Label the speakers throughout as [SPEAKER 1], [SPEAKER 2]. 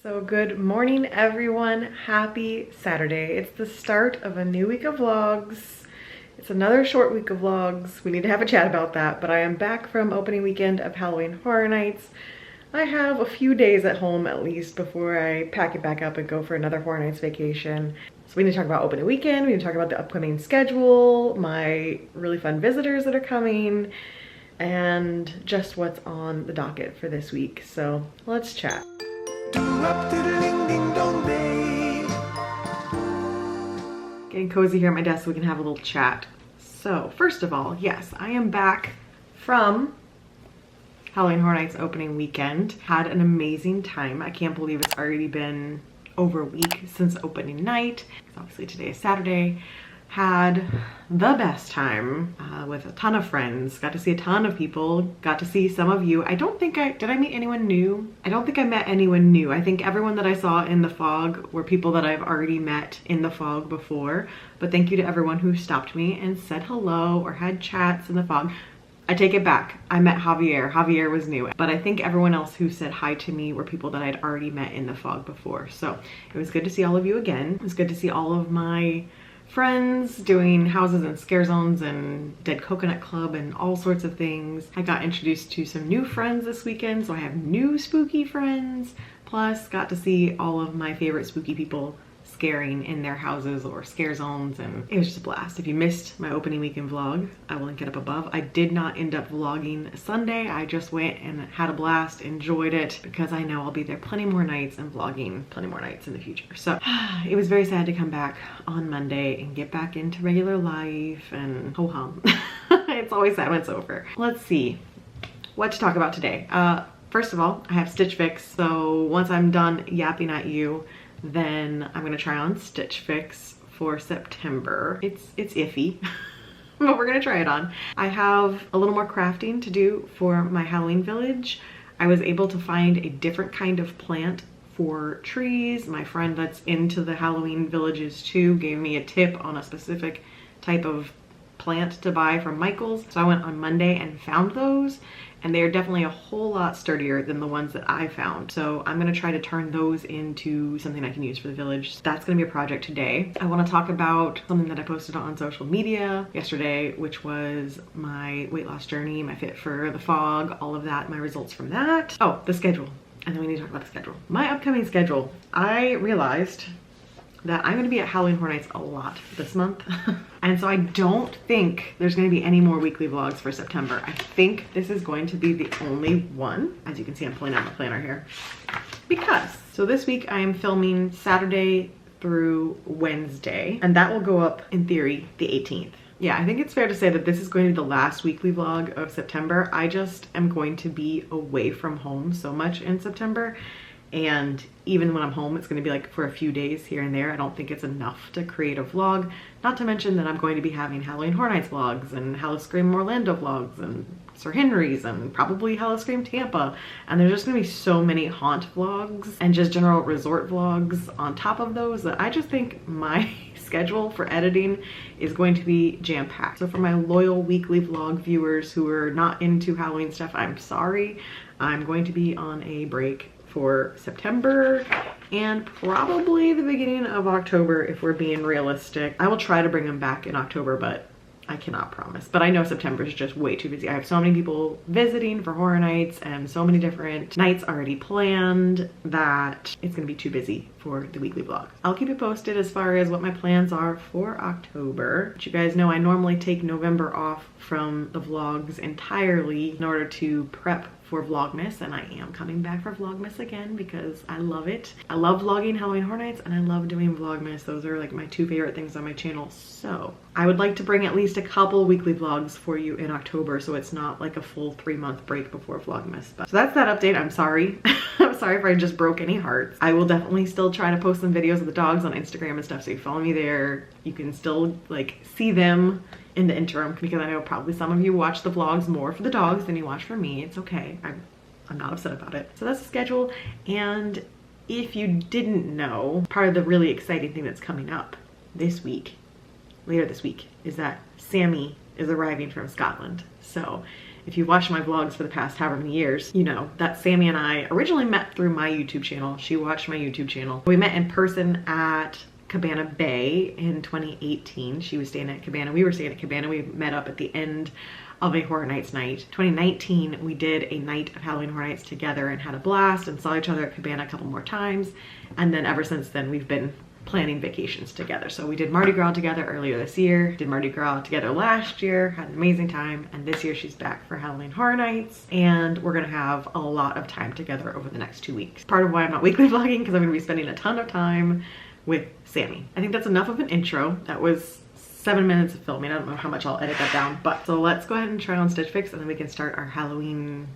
[SPEAKER 1] So good morning everyone, happy Saturday. It's the start of a new week of vlogs. It's another short week of vlogs. We need to have a chat about that, but I am back from opening weekend of Halloween Horror Nights. I have a few days at home at least before I pack it back up and go for another Horror Nights vacation. So we need to talk about opening weekend, we need to talk about the upcoming schedule, my really fun visitors that are coming, and just what's on the docket for this week. So let's chat. Getting cozy here at my desk so we can have a little chat. So first of all, yes, I am back from Halloween Horror Nights opening weekend. Had an amazing time. I can't believe it's already been over a week since opening night. Obviously today is Saturday. Had the best time with a ton of friends. Got to see a ton of people. Got to see some of you. Did I meet anyone new? I don't think I met anyone new. I think everyone that I saw in the fog were people that I've already met in the fog before. But thank you to everyone who stopped me and said hello or had chats in the fog. I take it back. I met Javier. Javier was new. But I think everyone else who said hi to me were people that I'd already met in the fog before. So it was good to see all of you again. It was good to see all of my friends doing houses and scare zones and Dead Coconut Club and all sorts of things. I got introduced to some new friends this weekend, so I have new spooky friends. Plus got to see all of my favorite spooky people scaring in their houses or scare zones, and it was just a blast. If you missed my opening weekend vlog, I will link it up above. I did not end up vlogging Sunday. I just went and had a blast, enjoyed it, because I know I'll be there plenty more nights and vlogging plenty more nights in the future. So it was very sad to come back on Monday and get back into regular life and ho hum. It's always sad when it's over. Let's see what to talk about today. First of all, I have Stitch Fix, so once I'm done yapping at you, then I'm gonna try on Stitch Fix for September. It's iffy, but we're gonna try it on. I have a little more crafting to do for my Halloween village. I was able to find a different kind of plant for trees. My friend that's into the Halloween villages too gave me a tip on a specific type of plant to buy from Michael's. So I went on Monday and found those, and they're definitely a whole lot sturdier than the ones that I found. So I'm gonna try to turn those into something I can use for the village. That's gonna be a project today. I wanna talk about something that I posted on social media yesterday, which was my weight loss journey, my fit for the fog, all of that, my results from that. Oh, the schedule. And then we need to talk about the schedule. My upcoming schedule. I realized that I'm gonna be at Halloween Horror Nights a lot this month. And so I don't think there's gonna be any more weekly vlogs for September. I think this is going to be the only one. As you can see, I'm pulling out my planner here. So this week I am filming Saturday through Wednesday, and that will go up in theory the 18th. Yeah, I think it's fair to say that this is going to be the last weekly vlog of September. I just am going to be away from home so much in September. And even when I'm home, it's going to be like for a few days here and there. I don't think it's enough to create a vlog. Not to mention that I'm going to be having Halloween Horror Nights vlogs and Halloween Orlando vlogs and Sir Henry's and probably Halloween Tampa. And there's just going to be so many haunt vlogs and just general resort vlogs on top of those that I just think my schedule for editing is going to be jam-packed. So for my loyal weekly vlog viewers who are not into Halloween stuff, I'm sorry. I'm going to be on a break for September and probably the beginning of October if we're being realistic. I will try to bring them back in October, but I cannot promise. But I know September is just way too busy. I have so many people visiting for Horror Nights and so many different nights already planned that it's gonna be too busy for the weekly vlog. I'll keep you posted as far as what my plans are for October. But you guys know I normally take November off from the vlogs entirely in order to prep for Vlogmas, and I am coming back for Vlogmas again because I love it. I love vlogging Halloween Horror Nights and I love doing Vlogmas. Those are like my two favorite things on my channel. So I would like to bring at least a couple weekly vlogs for you in October so it's not like a full 3-month break before Vlogmas. But so that's that update. I'm sorry. I'm sorry if I just broke any hearts. I will definitely still try to post some videos of the dogs on Instagram and stuff, so you follow me there. You can still like see them in the interim, because I know probably some of you watch the vlogs more for the dogs than you watch for me. It's okay. I'm not upset about it. So that's the schedule. And if you didn't know, part of the really exciting thing that's coming up this week, later this week, is that Sammy is arriving from Scotland. So if you've watched my vlogs for the past however many years, you know that Sammy and I originally met through my YouTube channel. She watched my YouTube channel. We met in person at Cabana Bay in 2018. She was staying at Cabana. We were staying at Cabana. We met up at the end of a Horror Nights night. 2019, we did a night of Halloween Horror Nights together and had a blast and saw each other at Cabana a couple more times. And then ever since then, we've been planning vacations together. So we did Mardi Gras together earlier this year, did Mardi Gras together last year, had an amazing time, and this year she's back for Halloween Horror Nights, and we're gonna have a lot of time together over the next 2 weeks. Part of why I'm not weekly vlogging, because I'm gonna be spending a ton of time with Sammy. I think that's enough of an intro. That was 7 minutes of filming. I don't know how much I'll edit that down, but so let's go ahead and try on Stitch Fix and then we can start our Halloween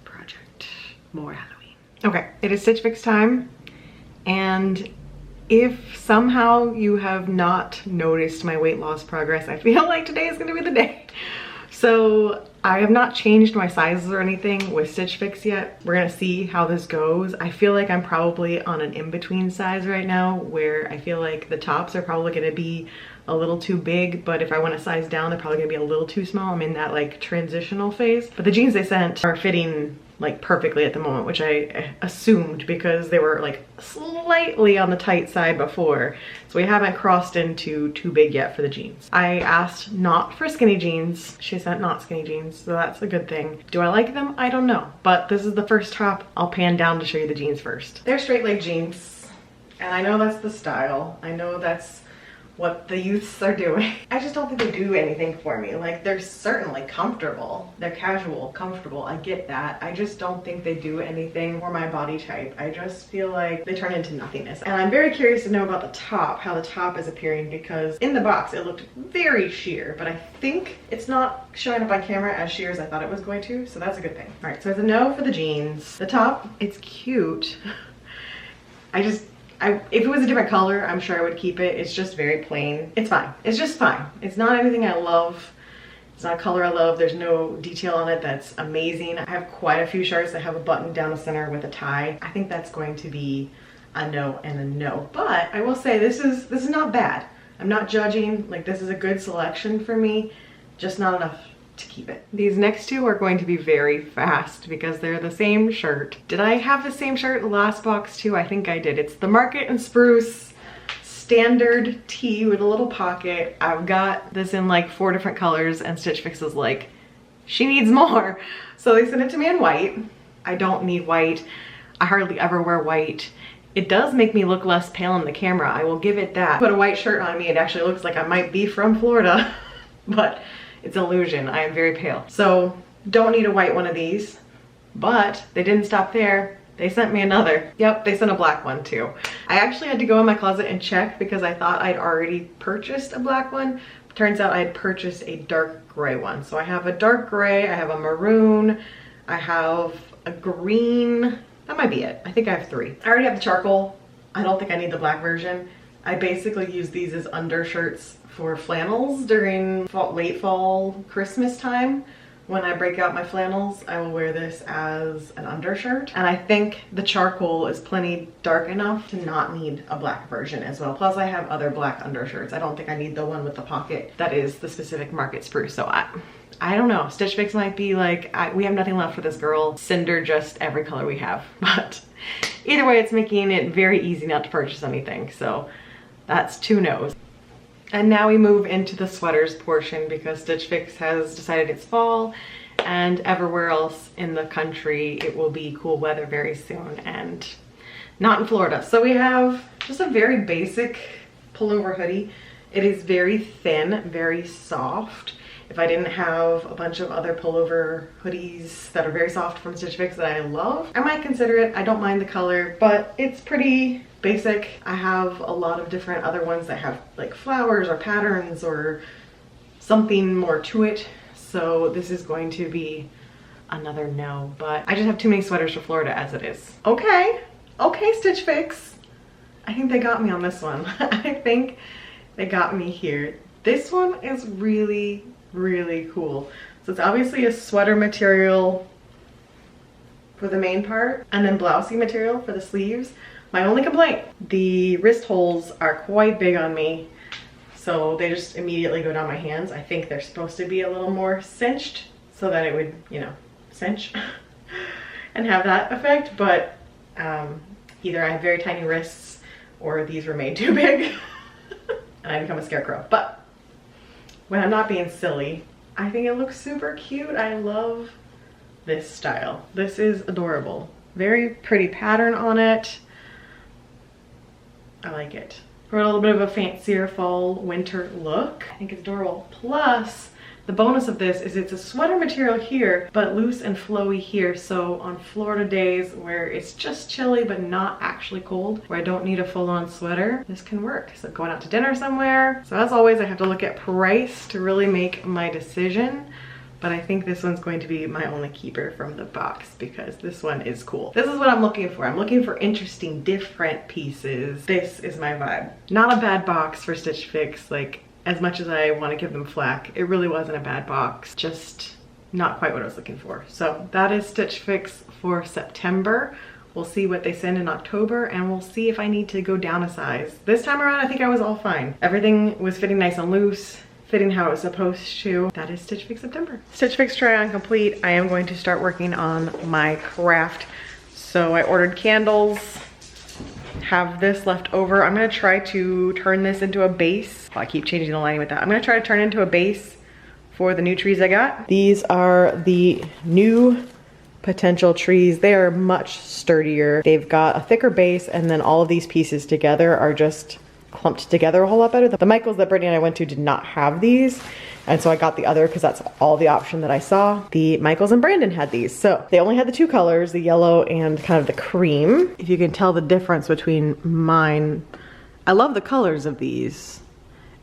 [SPEAKER 1] project. More Halloween. Okay, it is Stitch Fix time, and if somehow you have not noticed my weight loss progress, I feel like today is gonna be the day. So I have not changed my sizes or anything with Stitch Fix yet. We're gonna see how this goes. I feel like I'm probably on an in-between size right now where I feel like the tops are probably gonna be a little too big, but if I want to size down, they're probably gonna be a little too small. I'm in that like transitional phase. But the jeans they sent are fitting like perfectly at the moment, which I assumed because they were like slightly on the tight side before. So we haven't crossed into too big yet for the jeans. I asked not for skinny jeans. She sent not skinny jeans, so that's a good thing. Do I like them? I don't know. But this is the first top. I'll pan down to show you the jeans first. They're straight leg jeans, and I know that's the style. I know that's what the youths are doing. I just don't think they do anything for me. Like, they're certainly comfortable. They're casual, comfortable. I get that. I just don't think they do anything for my body type. I just feel like they turn into nothingness. And I'm very curious to know about the top, how the top is appearing, because in the box it looked very sheer, but I think it's not showing up on camera as sheer as I thought it was going to, so that's a good thing. All right, so it's a no for the jeans. The top, it's cute. If it was a different color, I'm sure I would keep it. It's just very plain. It's fine. It's just fine. It's not anything I love. It's not a color I love. There's no detail on it that's amazing. I have quite a few shirts that have a button down the center with a tie. I think that's going to be a no and a no. But I will say this is not bad. I'm not judging. Like, this is a good selection for me, just not enough to keep it. These next two are going to be very fast because they're the same shirt. Did I have the same shirt in the last box too? I think I did. It's the Market and Spruce standard tee with a little pocket. I've got this in like 4 different colors, and Stitch Fix is like, she needs more. So they sent it to me in white. I don't need white. I hardly ever wear white. It does make me look less pale in the camera. I will give it that. Put a white shirt on me, it actually looks like I might be from Florida, but it's an illusion. I am very pale. So don't need a white one of these, but they didn't stop there. They sent me another. Yep, they sent a black one too. I actually had to go in my closet and check because I thought I'd already purchased a black one. Turns out I had purchased a dark gray one. So I have a dark gray, I have a maroon, I have a green. That might be it. I think I have 3. I already have the charcoal. I don't think I need the black version. I basically use these as undershirts for flannels during late fall, Christmas time. When I break out my flannels, I will wear this as an undershirt. And I think the charcoal is plenty dark enough to not need a black version as well. Plus I have other black undershirts. I don't think I need the one with the pocket that is the specific Market Spruce. So I don't know. Stitch Fix might be like, we have nothing left for this girl. Send her just every color we have. But either way, it's making it very easy not to purchase anything. So that's 2 no's. And now we move into the sweaters portion because Stitch Fix has decided it's fall, and everywhere else in the country it will be cool weather very soon, and not in Florida. So we have just a very basic pullover hoodie. It is very thin, very soft. If I didn't have a bunch of other pullover hoodies that are very soft from Stitch Fix that I love, I might consider it. I don't mind the color, but it's pretty basic. I have a lot of different other ones that have like flowers or patterns or something more to it. So this is going to be another no, but I just have too many sweaters for Florida as it is. Okay, Stitch Fix. I think they got me on this one. I think they got me here. This one is really, really cool. So it's obviously a sweater material for the main part and then blousey material for the sleeves. My only complaint, the wrist holes are quite big on me, so they just immediately go down my hands. I think they're supposed to be a little more cinched, so that it would, you know, cinch and have that effect, but either I have very tiny wrists or these were made too big and I become a scarecrow. But when I'm not being silly, I think it looks super cute. I love this style. This is adorable. Very pretty pattern on it. I like it. For a little bit of a fancier fall winter look. I think it's adorable. Plus, the bonus of this is it's a sweater material here, but loose and flowy here. So on Florida days where it's just chilly but not actually cold, where I don't need a full-on sweater, this can work. So going out to dinner somewhere. So as always, I have to look at price to really make my decision. But I think this one's going to be my only keeper from the box because this one is cool. This is what I'm looking for. I'm looking for interesting, different pieces. This is my vibe. Not a bad box for Stitch Fix. Like, as much as I want to give them flack, it really wasn't a bad box. Just not quite what I was looking for. So that is Stitch Fix for September. We'll see what they send in October and we'll see if I need to go down a size. This time around, I think I was all fine. Everything was fitting nice and loose, fitting how it was supposed to. That is Stitch Fix September. Stitch Fix try on complete. I am going to start working on my craft. So I ordered candles, have this left over. I'm gonna try to turn this into a base. Oh, I keep changing the lighting with that. I'm gonna try to turn it into a base for the new trees I got. These are the new potential trees. They are much sturdier. They've got a thicker base and then all of these pieces together are just clumped together a whole lot better. The Michaels that Brittany and I went to did not have these, and so I got the other because that's all the option that I saw. The Michaels and Brandon had these, so they only had the two colors, the yellow and kind of the cream. If you can tell the difference between mine, I love the colors of these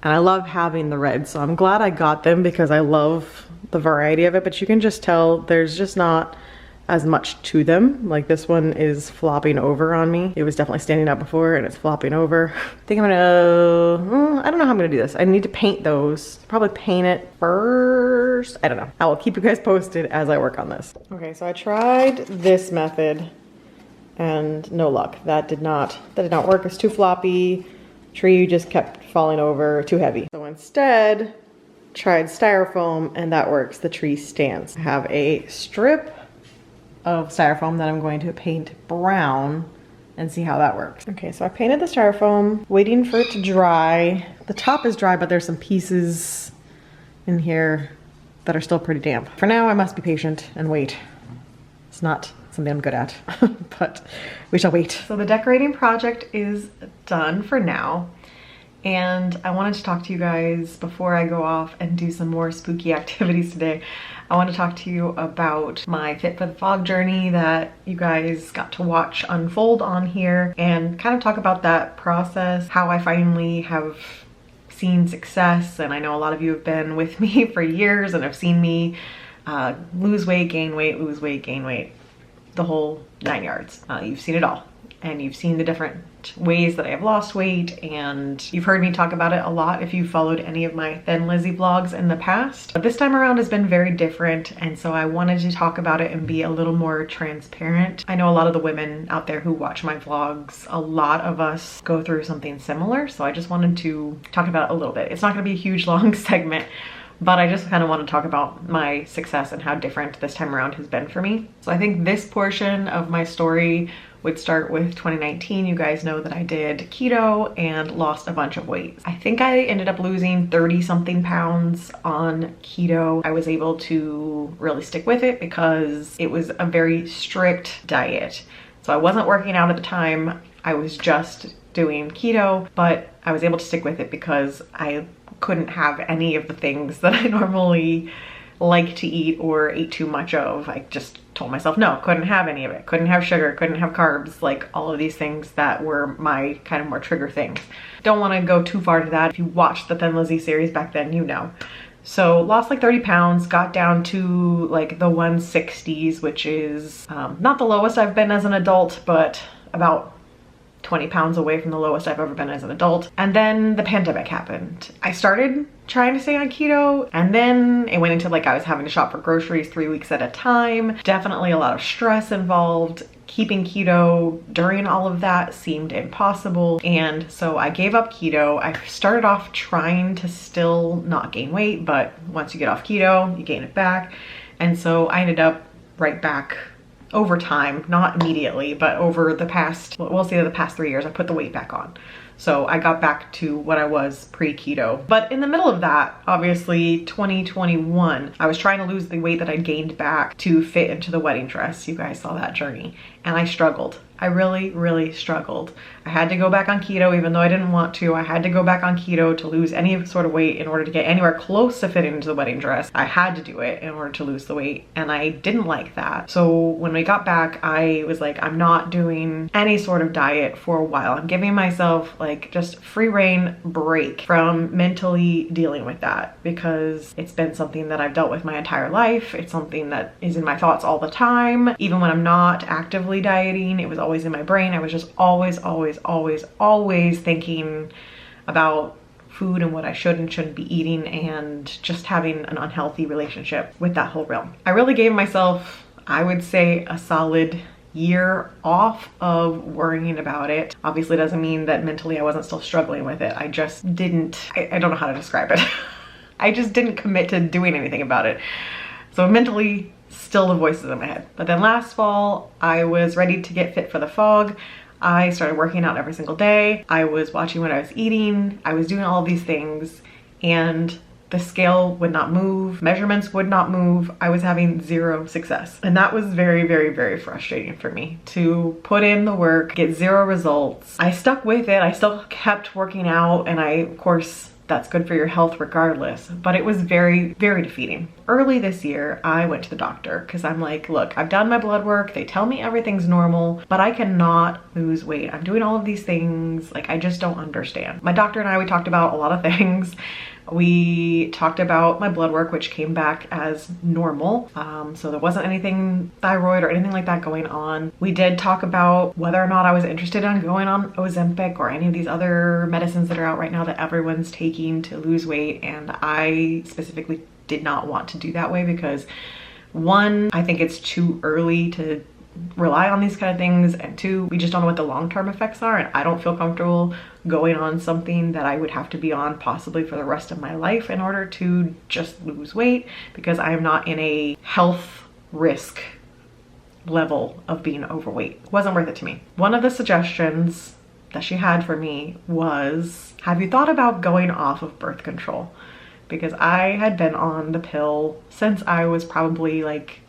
[SPEAKER 1] and I love having the red, so I'm glad I got them because I love the variety of it, but you can just tell there's just not as much to them. Like this one is flopping over on me. It was definitely standing up before and it's flopping over. I think I'm gonna, I don't know how I'm gonna do this. I need to paint those. Probably paint it first. I don't know. I will keep you guys posted as I work on this. Okay, so I tried this method and no luck. That did not work. It's too floppy. Tree just kept falling over, too heavy. So instead, tried styrofoam and that works. The tree stands. I have a strip of styrofoam that I'm going to paint brown and see how that works. Okay, so I painted the styrofoam, waiting for it to dry. The top is dry, but there's some pieces in here that are still pretty damp. For now, I must be patient and wait. It's not something I'm good at, but we shall wait. So the decorating project is done for now. And I wanted to talk to you guys before I go off and do some more spooky activities today. I want to talk to you about my Fit for the Fog journey that you guys got to watch unfold on here and kind of talk about that process, how I finally have seen success. And I know a lot of you have been with me for years and have seen me lose weight, gain weight, lose weight, gain weight, the whole 9 yards. You've seen it all. And you've seen the different ways that I have lost weight, and you've heard me talk about it a lot if you've followed any of my Thin Lizzy vlogs in the past. But this time around has been very different, and so I wanted to talk about it and be a little more transparent. I know a lot of the women out there who watch my vlogs, a lot of us go through something similar, so I just wanted to talk about it a little bit. It's not gonna be a huge long segment, but I just kind of want to talk about my success and how different this time around has been for me. So I think this portion of my story would start with 2019. You guys know that I did keto and lost a bunch of weight. I think I ended up losing 30 something pounds on keto. I was able to really stick with it because it was a very strict diet. So I wasn't working out at the time. I was just doing keto, but I was able to stick with it because I couldn't have any of the things that I normally like to eat or ate too much of. I just told myself no, couldn't have any of it. Couldn't have sugar, couldn't have carbs, like all of these things that were my kind of more trigger things. Don't want to go too far to that. If you watched the Thin Lizzy series back then, you know. So lost like 30 pounds, got down to like the 160s, which is not the lowest I've been as an adult, but about 20 pounds away from the lowest I've ever been as an adult. And then the pandemic happened. I started trying to stay on keto, and then it went into like I was having to shop for groceries 3 weeks at a time. Definitely a lot of stress involved. Keeping keto during all of that seemed impossible, and so I gave up keto. I started off trying to still not gain weight, but once you get off keto, you gain it back. And so I ended up right back over time, not immediately, but over the past, we'll say the past 3 years, I put the weight back on. So I got back to what I was pre-keto. But in the middle of that, obviously 2021, I was trying to lose the weight that I'd gained back to fit into the wedding dress. You guys saw that journey. And I struggled. I really, really struggled. I had to go back on keto even though I didn't want to. I had to go back on keto to lose any sort of weight in order to get anywhere close to fitting into the wedding dress. I had to do it in order to lose the weight, and I didn't like that. So when we got back, I was like, I'm not doing any sort of diet for a while. I'm giving myself like just free reign break from mentally dealing with that, because it's been something that I've dealt with my entire life. It's something that is in my thoughts all the time. Even when I'm not actively dieting, it was always in my brain. I was just always thinking about food and what I should and shouldn't be eating, and just having an unhealthy relationship with that whole realm. I really gave myself, I would say, a solid year off of worrying about it. Obviously it doesn't mean that mentally I wasn't still struggling with it. I just didn't, I don't know how to describe it. I just didn't commit to doing anything about it. So mentally, still the voices in my head. But then last fall, I was ready to get fit for the fog. I started working out every single day. I was watching what I was eating. I was doing all these things, and the scale would not move. Measurements would not move. I was having zero success. And that was very, very, very frustrating for me to put in the work, get zero results. I stuck with it. I still kept working out, and of course, that's good for your health regardless, but it was very, very defeating. Early this year, I went to the doctor because I'm like, look, I've done my blood work. They tell me everything's normal, but I cannot lose weight. I'm doing all of these things. Like, I just don't understand. My doctor and I, we talked about a lot of things. We talked about my blood work, which came back as normal. So there wasn't anything thyroid or anything like that going on. We did talk about whether or not I was interested in going on Ozempic or any of these other medicines that are out right now that everyone's taking to lose weight. And I specifically did not want to do that way because, one, I think it's too early to rely on these kind of things, and two, we just don't know what the long-term effects are, and I don't feel comfortable going on something that I would have to be on possibly for the rest of my life in order to just lose weight, because I am not in a health risk level of being overweight. It wasn't worth it to me. One of the suggestions that she had for me was, have you thought about going off of birth control? Because I had been on the pill since I was probably like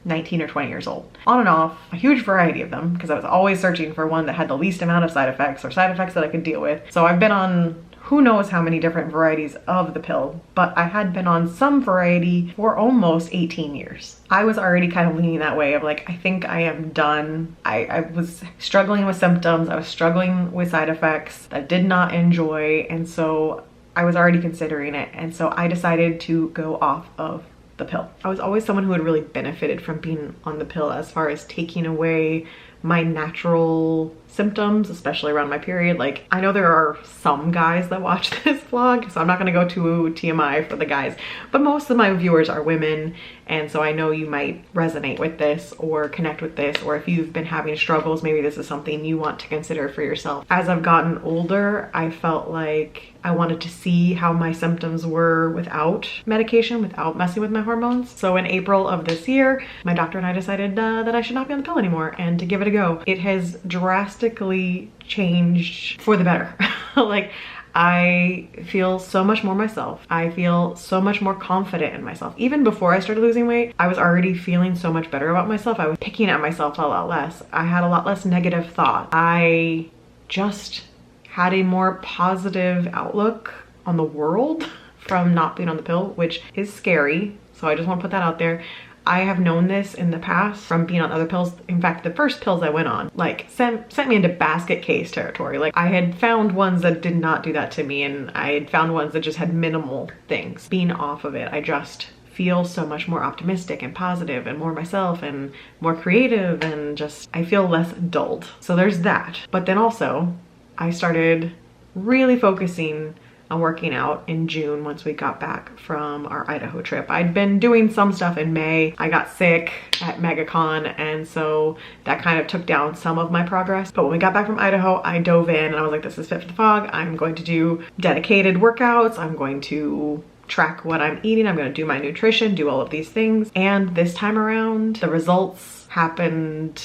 [SPEAKER 1] 19 or 20 years old. On and off, a huge variety of them, because I was always searching for one that had the least amount of side effects, or side effects that I could deal with. So I've been on who knows how many different varieties of the pill, but I had been on some variety for almost 18 years. I was already kind of leaning that way of like, I think I am done. I was struggling with symptoms. I was struggling with side effects that I did not enjoy. And so I was already considering it. And so I decided to go off of the pill. I was always someone who had really benefited from being on the pill as far as taking away my natural symptoms, especially around my period. Like, I know there are some guys that watch this vlog, so I'm not gonna go too TMI for the guys, but most of my viewers are women, and so I know you might resonate with this or connect with this, or if you've been having struggles, maybe this is something you want to consider for yourself. As I've gotten older, I felt like I wanted to see how my symptoms were without medication, without messing with my hormones. So in April of this year, my doctor and I decided that I should not be on the pill anymore and to give it a go. It has drastically changed for the better. Like, I feel so much more myself. I feel so much more confident in myself. Even before I started losing weight, I was already feeling so much better about myself. I was picking at myself a lot less. I had a lot less negative thought. I just had a more positive outlook on the world from not being on the pill, which is scary. So I just want to put that out there. I have known this in the past from being on other pills. In fact, the first pills I went on, like, sent me into basket case territory. Like, I had found ones that did not do that to me, and I had found ones that just had minimal things. Being off of it, I just feel so much more optimistic and positive and more myself and more creative, and just, I feel less dulled. So there's that. But then also, I started really focusing on working out in June once we got back from our Idaho trip. I'd been doing some stuff in May. I got sick at MegaCon, and so that kind of took down some of my progress. But when we got back from Idaho, I dove in and I was like, this is fit for the fog. I'm going to do dedicated workouts. I'm going to track what I'm eating. I'm gonna do my nutrition, do all of these things. And this time around, the results happened,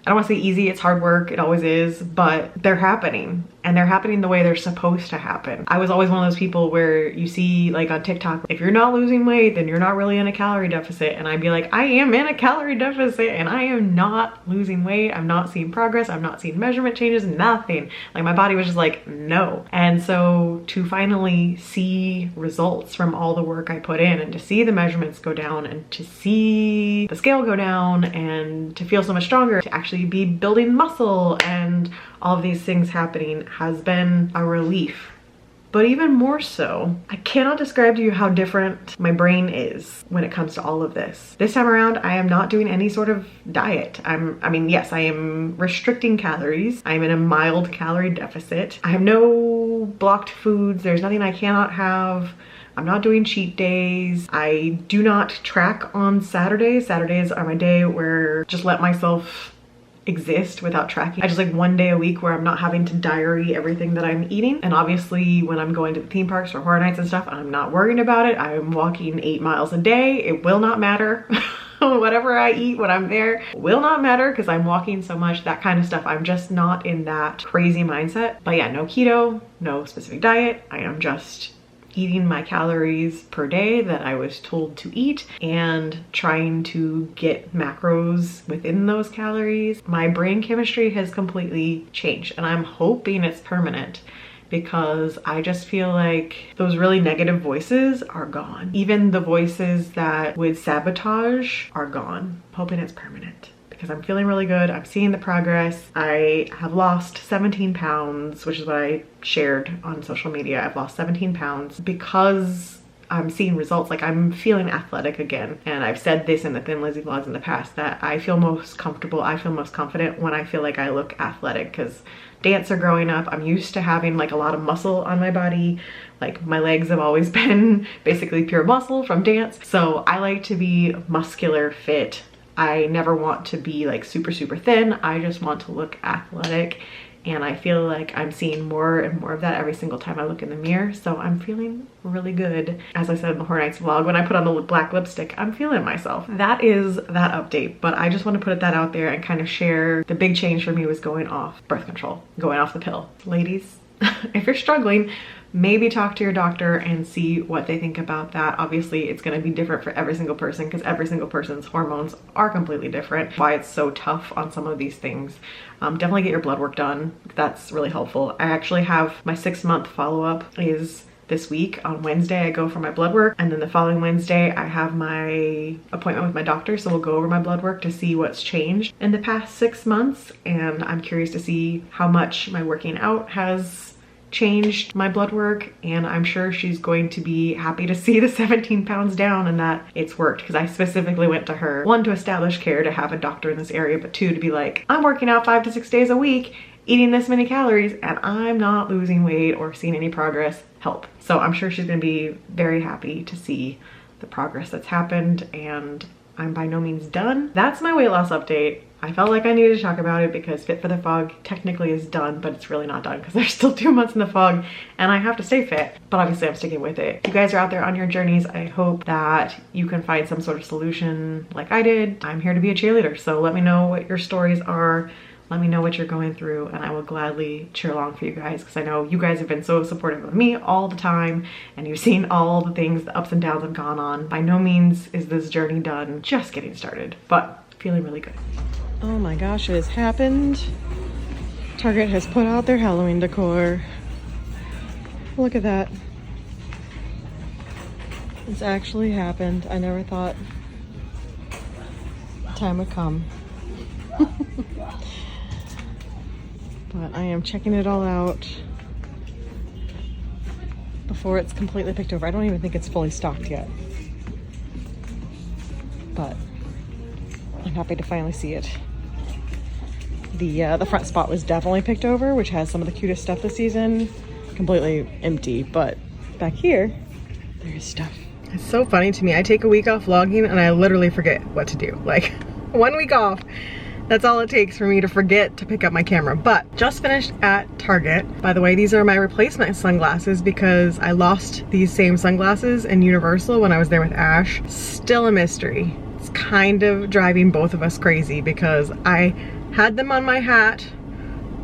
[SPEAKER 1] I don't want to say easy, it's hard work, it always is, but they're happening. And they're happening the way they're supposed to happen. I was always one of those people where you see like on TikTok, if you're not losing weight, then you're not really in a calorie deficit. And I'd be like, I am in a calorie deficit and I am not losing weight. I'm not seeing progress. I'm not seeing measurement changes, nothing. Like my body was just like, no. And so to finally see results from all the work I put in and to see the measurements go down and to see the scale go down and to feel so much stronger, to actually be building muscle and all of these things happening has been a relief. But even more so, I cannot describe to you how different my brain is when it comes to all of this. This time around, I am not doing any sort of diet. I mean, yes, I am restricting calories. I'm in a mild calorie deficit. I have no blocked foods. There's nothing I cannot have. I'm not doing cheat days. I do not track on Saturdays. Saturdays are my day where I just let myself exist without tracking. I just like one day a week where I'm not having to diary everything that I'm eating. And obviously when I'm going to the theme parks or horror nights and stuff, I'm not worrying about it. I'm walking 8 miles a day. It will not matter. Whatever I eat when I'm there will not matter because I'm walking so much, that kind of stuff. I'm just not in that crazy mindset. But yeah, no keto, no specific diet. I am just eating my calories per day that I was told to eat and trying to get macros within those calories. My brain chemistry has completely changed and I'm hoping it's permanent because I just feel like those really negative voices are gone. Even the voices that would sabotage are gone. I'm hoping it's permanent. Because I'm feeling really good. I'm seeing the progress. I have lost 17 pounds, which is what I shared on social media. I've lost 17 pounds because I'm seeing results. Like I'm feeling athletic again. And I've said this in the Thin Lizzy vlogs in the past that I feel most comfortable, I feel most confident when I feel like I look athletic because dance are growing up. I'm used to having like a lot of muscle on my body. Like my legs have always been basically pure muscle from dance. So I like to be muscular, fit. I never want to be like super thin. I just want to look athletic and I feel like I'm seeing more and more of that every single time I look in the mirror. So I'm feeling really good. As I said in the Horror Nights vlog, when I put on the black lipstick, I'm feeling myself. That is that update, but I just want to put that out there and kind of share the big change for me was going off birth control, going off the pill. Ladies, if you're struggling, maybe talk to your doctor and see what they think about that. Obviously, it's going to be different for every single person because every single person's hormones are completely different. Why it's so tough on some of these things. Definitely get your blood work done. That's really helpful. I actually have my 6-month follow-up is this week. On Wednesday, I go for my blood work, and then the following Wednesday, I have my appointment with my doctor, so we'll go over my blood work to see what's changed in the past 6 months, and I'm curious to see how much my working out has changed my blood work, and I'm sure she's going to be happy to see the 17 pounds down and that it's worked because I specifically went to her, 1, to establish care, to have a doctor in this area, but 2, to be like, I'm working out 5 to 6 days a week, eating this many calories, and I'm not losing weight or seeing any progress. Help. So I'm sure she's gonna be very happy to see the progress that's happened, and I'm by no means done. That's my weight loss update. I felt like I needed to talk about it because Fit for the Fog technically is done, but it's really not done because there's still 2 months in the fog and I have to stay fit, but obviously I'm sticking with it. If you guys are out there on your journeys, I hope that you can find some sort of solution like I did. I'm here to be a cheerleader, so let me know what your stories are. Let me know what you're going through and I will gladly cheer along for you guys because I know you guys have been so supportive of me all the time and you've seen all the things, the ups and downs I've gone on. By no means is this journey done, just getting started, but feeling really good. Oh my gosh, it has happened. Target has put out their Halloween decor. Look at that. It's actually happened. I never thought the time would come. But I am checking it all out before it's completely picked over. I don't even think it's fully stocked yet. But I'm happy to finally see it. The front spot was definitely picked over, which has some of the cutest stuff this season. Completely empty, but back here, there's stuff. It's so funny to me. I take a week off vlogging and I literally forget what to do. Like 1 week off, That's all it takes for me to forget to pick up my camera. But just finished at Target. By the way, these are my replacement sunglasses because I lost these same sunglasses in Universal when I was there with Ash. Still a mystery. It's kind of driving both of us crazy because I had them on my hat,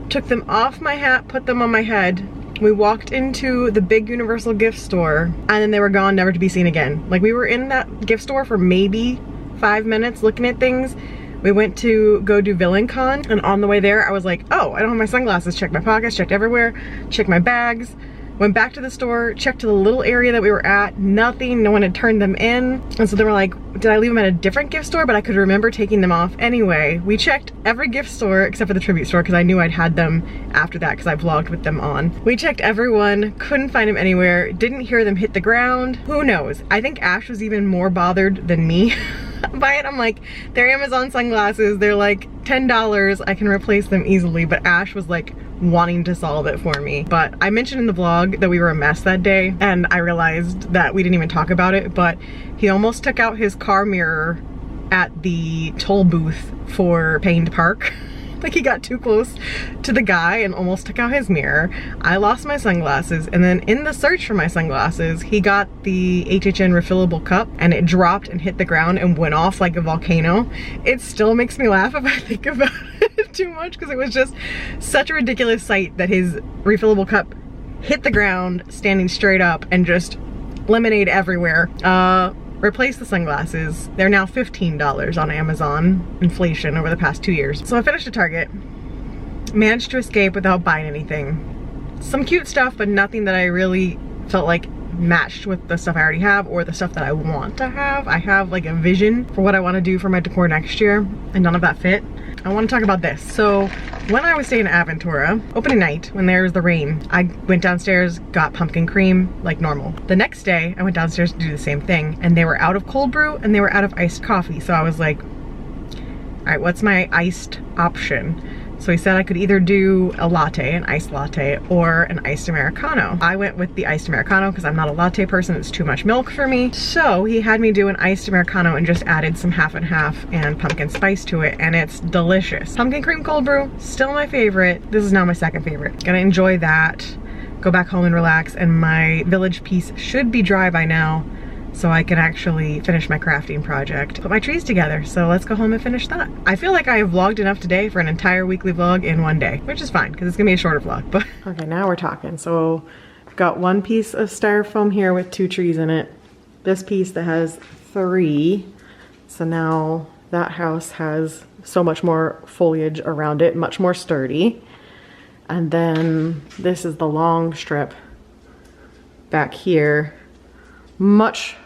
[SPEAKER 1] took them off my hat, put them on my head. We walked into the big Universal gift store and then they were gone, never to be seen again. Like, we were in that gift store for maybe 5 minutes looking at things. We went to go do VillainCon, and on the way there I was like, oh, I don't have my sunglasses. Checked my pockets, checked everywhere, checked my bags, went back to the store, checked to the little area that we were at, nothing, no one had turned them in. And so they were like, did I leave them at a different gift store? But I could remember taking them off. Anyway, we checked every gift store except for the tribute store because I knew I'd had them after that because I vlogged with them on. We checked everyone, couldn't find them anywhere, didn't hear them hit the ground. Who knows? I think Ash was even more bothered than me by it. I'm like, they're Amazon sunglasses, they're like $10, I can replace them easily. But Ash was like wanting to solve it for me. But I mentioned in the vlog that we were a mess that day, and I realized that we didn't even talk about it, but he almost took out his car mirror at the toll booth for paying to park. Like, he got too close to the guy and almost took out his mirror. I lost my sunglasses, and then in the search for my sunglasses, he got the HHN refillable cup and it dropped and hit the ground and went off like a volcano. It still makes me laugh if I think about it too much because it was just such a ridiculous sight that his refillable cup hit the ground standing straight up and just lemonade everywhere. Replace the sunglasses. They're now $15 on Amazon, inflation over the past 2 years. So I finished at Target, managed to escape without buying anything. Some cute stuff, but nothing that I really felt like matched with the stuff I already have or the stuff that I want to have. I have like a vision for what I want to do for my decor next year, and none of that fit. I want to talk about this. So when I was staying at Aventura, opening night, when there was the rain, I went downstairs, got pumpkin cream like normal. The next day, I went downstairs to do the same thing, and they were out of cold brew and they were out of iced coffee. So I was like, all right, what's my iced option? So he said I could either do a latte, an iced latte, or an iced Americano. I went with the iced Americano because I'm not a latte person, it's too much milk for me. So he had me do an iced Americano and just added some half and half and pumpkin spice to it, and it's delicious. Pumpkin cream cold brew, still my favorite. This is now my second favorite. Gonna enjoy that, go back home and relax, and my village piece should be dry by now, so I can actually finish my crafting project, put my trees together. So let's go home and finish that. I feel like I have vlogged enough today for an entire weekly vlog in one day, which is fine because it's gonna be a shorter vlog. But okay, now we're talking. So I've got one piece of styrofoam here with 2 trees in it. This piece that has 3. So now that house has so much more foliage around it, much more sturdy. And then this is the long strip back here, much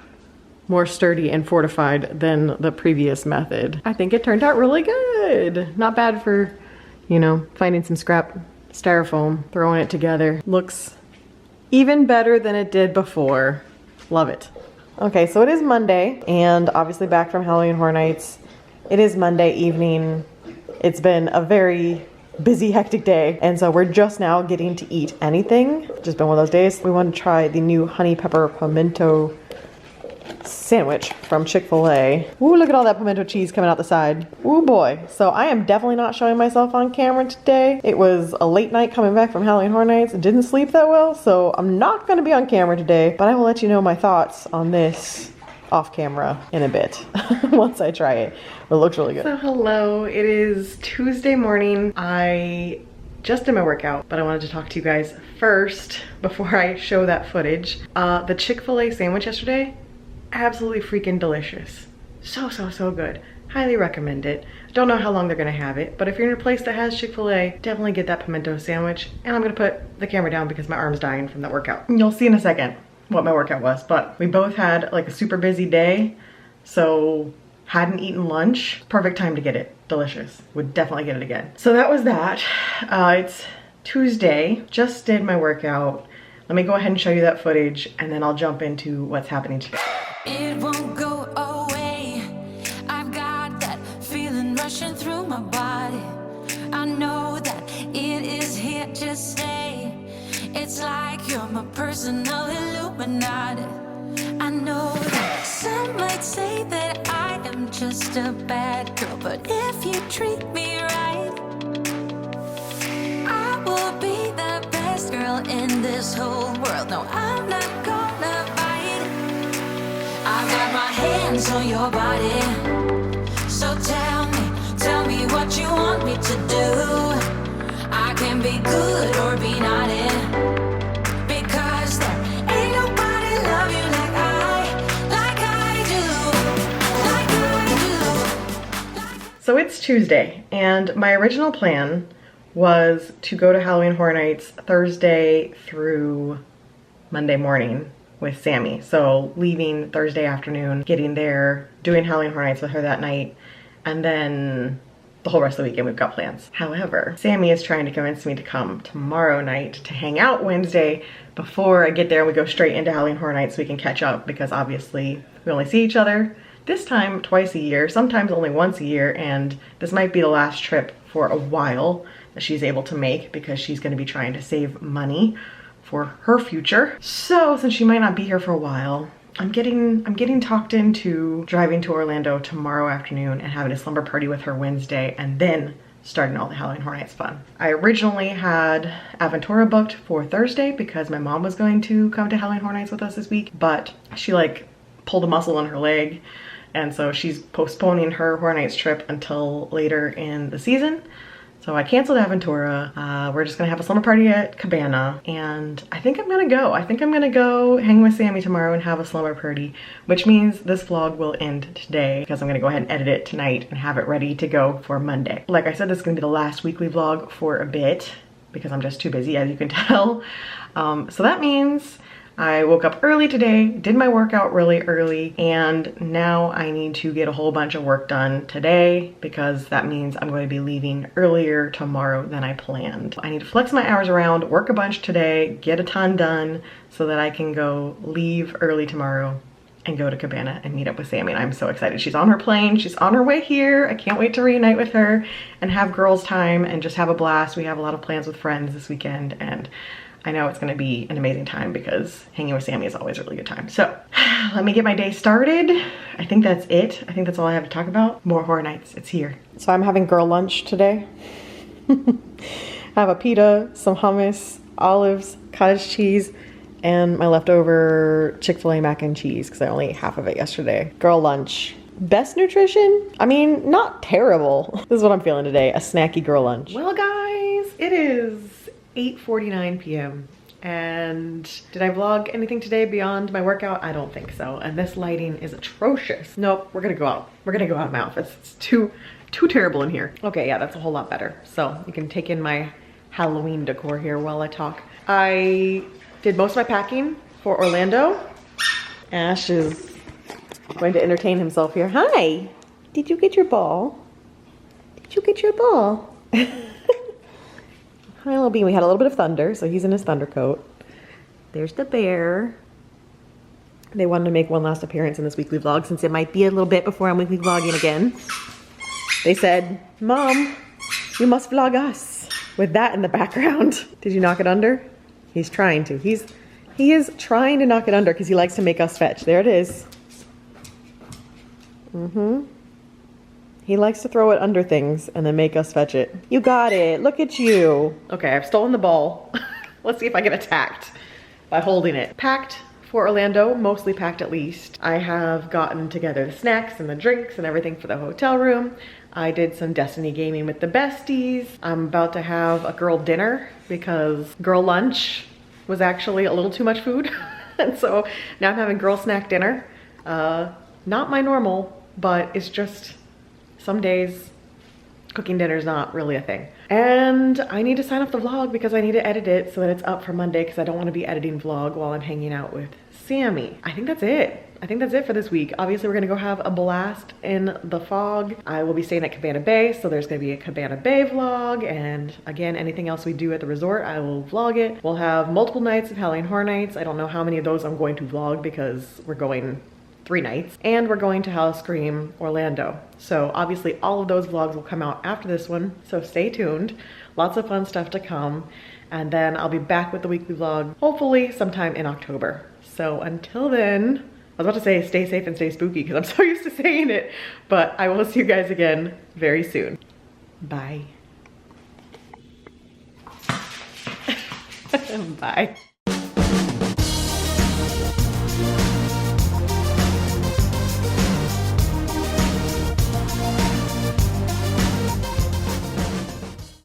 [SPEAKER 1] more sturdy and fortified than the previous method. I think it turned out really good. Not bad for, you know, finding some scrap styrofoam, throwing it together. Looks even better than it did before. Love it. Okay, so it is Monday, and obviously back from Halloween Horror Nights. It is Monday evening. It's been a very busy, hectic day, and so we're just now getting to eat anything. Just been one of those days. We want to try the new honey pepper pimento sandwich from Chick-fil-A. Ooh, look at all that pimento cheese coming out the side. Ooh boy. So I am definitely not showing myself on camera today. It was a late night coming back from Halloween Horror Nights and didn't sleep that well, so I'm not going to be on camera today, but I will let you know my thoughts on this off camera in a bit once I try it. It looks really good. So hello, it is Tuesday morning. I just did my workout, but I wanted to talk to you guys first before I show that footage. The Chick-fil-A sandwich yesterday, absolutely freaking delicious. So good. Highly recommend it. Don't know how long they're gonna have it, but if you're in a place that has Chick-fil-A, definitely get that pimento sandwich. And I'm gonna put the camera down because my arm's dying from that workout. You'll see in a second what my workout was, but we both had like a super busy day, so hadn't eaten lunch. Perfect time to get it. Delicious. Would definitely get it again. So that was that. It's Tuesday. Just did my workout. Let me go ahead and show you that footage, and then I'll jump into what's happening today.
[SPEAKER 2] It won't go away. I've got that feeling rushing through my body. I know that it is here to stay. It's like you're my personal Illuminati. I know that some might say that I am I'm just a bad girl, but if you treat me right, I will be the best girl in this whole world. No, I'm not gonna bite. I got my hands on your body, so tell me what you want me to do. I can be good or be naughty, because there ain't nobody love you like I do.
[SPEAKER 1] So it's Tuesday, and my original plan was to go to Halloween Horror Nights Thursday through Monday morning with Sammy. So leaving Thursday afternoon, getting there, doing Halloween Horror Nights with her that night, and then the whole rest of the weekend we've got plans. However, Sammy is trying to convince me to come tomorrow night to hang out Wednesday before I get there and we go straight into Halloween Horror Nights so we can catch up, because obviously we only see each other this time twice a year, sometimes only once a year, and this might be the last trip for a while that she's able to make because she's going to be trying to save money for her future. So since she might not be here for a while, I'm getting talked into driving to Orlando tomorrow afternoon and having a slumber party with her Wednesday, and then starting all the Halloween Horror Nights fun. I originally had Aventura booked for Thursday because my mom was going to come to Halloween Horror Nights with us this week, but she like pulled a muscle in her leg, and so she's postponing her Horror Nights trip until later in the season. So I canceled Aventura. We're just gonna have a slumber party at Cabana, and I think I'm gonna go. I think I'm gonna go hang with Sammy tomorrow and have a slumber party, which means this vlog will end today because I'm gonna go ahead and edit it tonight and have it ready to go for Monday. Like I said, this is gonna be the last weekly vlog for a bit because I'm just too busy, as you can tell. So that means I woke up early today, did my workout really early, and now I need to get a whole bunch of work done today because that means I'm going to be leaving earlier tomorrow than I planned. I need to flex my hours around, work a bunch today, get a ton done so that I can go leave early tomorrow and go to Cabana and meet up with Sammy. And I'm so excited. She's on her plane, she's on her way here. I can't wait to reunite with her and have girls time and just have a blast. We have a lot of plans with friends this weekend, and I know it's gonna be an amazing time because hanging with Sammy is always a really good time. So let me get my day started. I think that's it. I think that's all I have to talk about. More Horror Nights, it's here. So I'm having girl lunch today. I have a pita, some hummus, olives, cottage cheese, and my leftover Chick-fil-A mac and cheese because I only ate half of it yesterday. Girl lunch. Best nutrition? I mean, not terrible. This is what I'm feeling today, a snacky girl lunch. Well guys, it is 8:49 p.m. and did I vlog anything today beyond my workout? I don't think so. And this lighting is atrocious. Nope, we're gonna go out. We're gonna go out of my office. It's too terrible in here. Okay, yeah, that's a whole lot better. So you can take in my Halloween decor here while I talk. I did most of my packing for Orlando. Ash is going to entertain himself here. Hi, did you get your ball? Did you get your ball? Hi, little bean. We had a little bit of thunder, so he's in his thunder coat. There's the bear. They wanted to make one last appearance in this weekly vlog since it might be a little bit before I'm weekly vlogging again. They said, Mom, you must vlog us with that in the background. Did you knock it under? He's trying to. He is trying to knock it under because he likes to make us fetch. There it is. He likes to throw it under things and then make us fetch it. You got it. Look at you. Okay, I've stolen the ball. Let's see if I get attacked by holding it. Packed for Orlando, mostly packed at least. I have gotten together the snacks and the drinks and everything for the hotel room. I did some Destiny gaming with the besties. I'm about to have a girl dinner because girl lunch was actually a little too much food. And so now I'm having girl snack dinner. Not my normal, but it's just some days cooking dinner is not really a thing. And I need to sign off the vlog because I need to edit it so that it's up for Monday because I don't want to be editing vlog while I'm hanging out with Sammy. I think that's it. I think that's it for this week. Obviously, we're gonna go have a blast in the fog. I will be staying at Cabana Bay, so there's gonna be a Cabana Bay vlog. And again, anything else we do at the resort, I will vlog it. We'll have multiple nights of Halloween Horror Nights. I don't know how many of those I'm going to vlog because we're going 3 nights, and we're going to Howl-O-Scream Orlando. So obviously all of those vlogs will come out after this one, so stay tuned. Lots of fun stuff to come, and then I'll be back with the weekly vlog hopefully sometime in October. So until then, was about to say stay safe and stay spooky because I'm so used to saying it, but I will see you guys again very soon. Bye. Bye.